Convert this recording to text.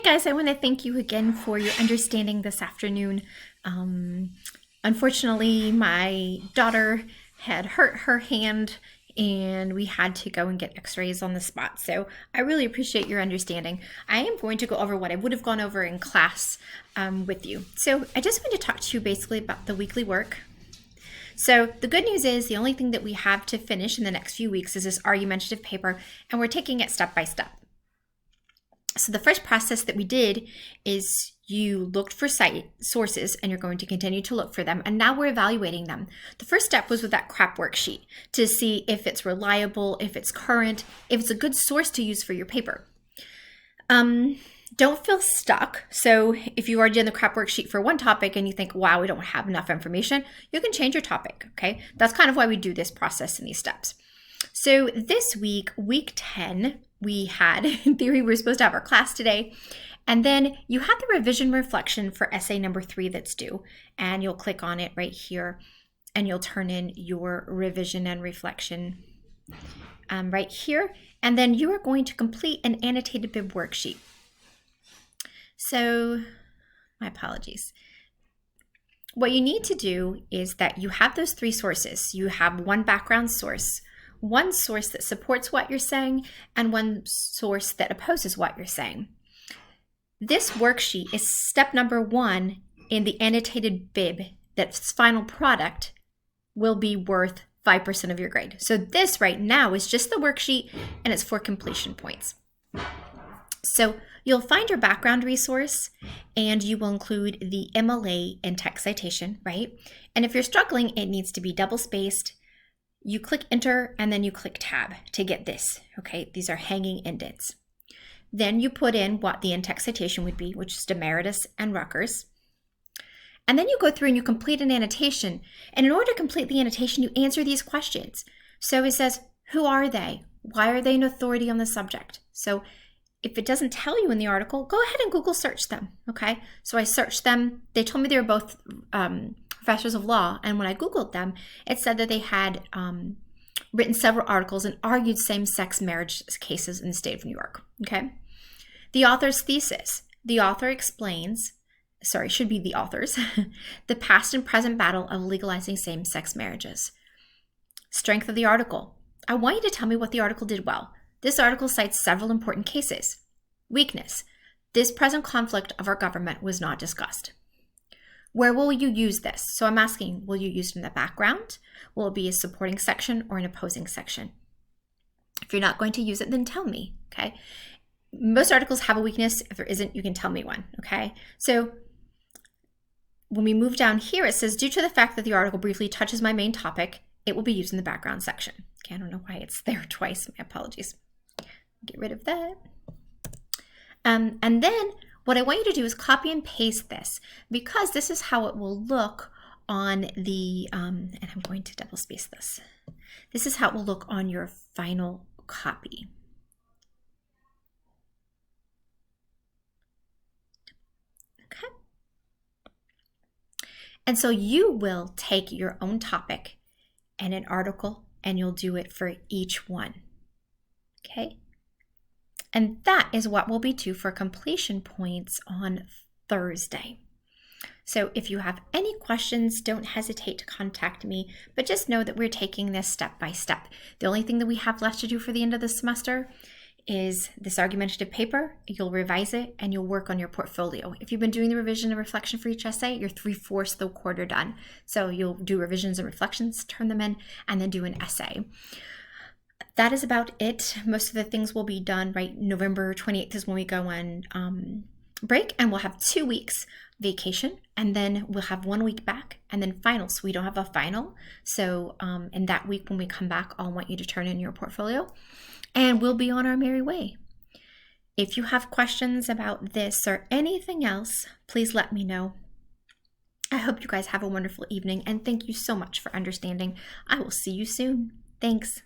Hi guys, I want to thank you again for your understanding this afternoon. Unfortunately, my daughter had hurt her hand and we had to go and get x-rays on the spot. So I really appreciate your understanding. I am going to go over what I would have gone over in class with you. So I just want to talk to you basically about the weekly work. So the good news is the only thing that we have to finish in the next few weeks is this argumentative paper, and we're taking it step by step. So the first process that we did is you looked for site sources and you're going to continue to look for them. And now we're evaluating them. The first step was with that crap worksheet to see if it's reliable, if it's current, if it's a good source to use for your paper. Don't feel stuck. So if you already done the crap worksheet for one topic and you think, wow, we don't have enough information, you can change your topic, okay? That's kind of why we do this process in these steps. So this week, week 10, we had, in theory, we're supposed to have our class today. And then you have the revision reflection for essay number 3 that's due. And you'll click on it right here and you'll turn in your revision and reflection right here. And then you are going to complete an annotated bib worksheet. So, my apologies. What you need to do is that you have those 3 sources. You have one background source, one source that supports what you're saying, and one source that opposes what you're saying. This worksheet is step number 1 in the annotated bib. That's final product will be worth 5% of your grade. So this right now is just the worksheet and it's for completion points. So you'll find your background resource and you will include the MLA and text citation, right? And if you're struggling, it needs to be double spaced. You click enter and then you click tab to get this, okay? These are hanging indents. Then you put in what the in-text citation would be, which is Demeritus and Rutgers. And then you go through and you complete an annotation. And in order to complete the annotation, you answer these questions. So it says, who are they? Why are they an authority on the subject? So if it doesn't tell you in the article, go ahead and Google search them, okay? So I searched them. They told me they were both professors of law, and when I Googled them, it said that they had written several articles and argued same-sex marriage cases in the state of New York, okay? The author's thesis. The author explains, should be the authors, the past and present battle of legalizing same-sex marriages. Strength of the article. I want you to tell me what the article did well. This article cites several important cases. Weakness. This present conflict of our government was not discussed. Where will you use this? So I'm asking, will you use it in the background? Will it be a supporting section or an opposing section? If you're not going to use it, then tell me, okay? Most articles have a weakness. If there isn't, you can tell me one, okay? So when we move down here, it says, due to the fact that the article briefly touches my main topic, it will be used in the background section. Okay, I don't know why it's there twice. My apologies. Get rid of that. And then what I want you to do is copy and paste this, because this is how it will look on the, and I'm going to double space this. This is how it will look on your final copy. Okay. And so you will take your own topic and an article and you'll do it for each one. Okay. And that is what we'll be due for completion points on Thursday. So if you have any questions, don't hesitate to contact me, but just know that we're taking this step by step. The only thing that we have left to do for the end of the semester is this argumentative paper. You'll revise it and you'll work on your portfolio. If you've been doing the revision and reflection for each essay, you're 3/4 the quarter done. So you'll do revisions and reflections, turn them in, and then do an essay. That is about it. Most of the things will be done, right? November 28th is when we go on break, and we'll have 2 weeks vacation, and then we'll have 1 week back, and then finals. We don't have a final. So in that week when we come back, I'll want you to turn in your portfolio, and we'll be on our merry way. If you have questions about this or anything else, please let me know. I hope you guys have a wonderful evening, and thank you so much for understanding. I will see you soon. Thanks.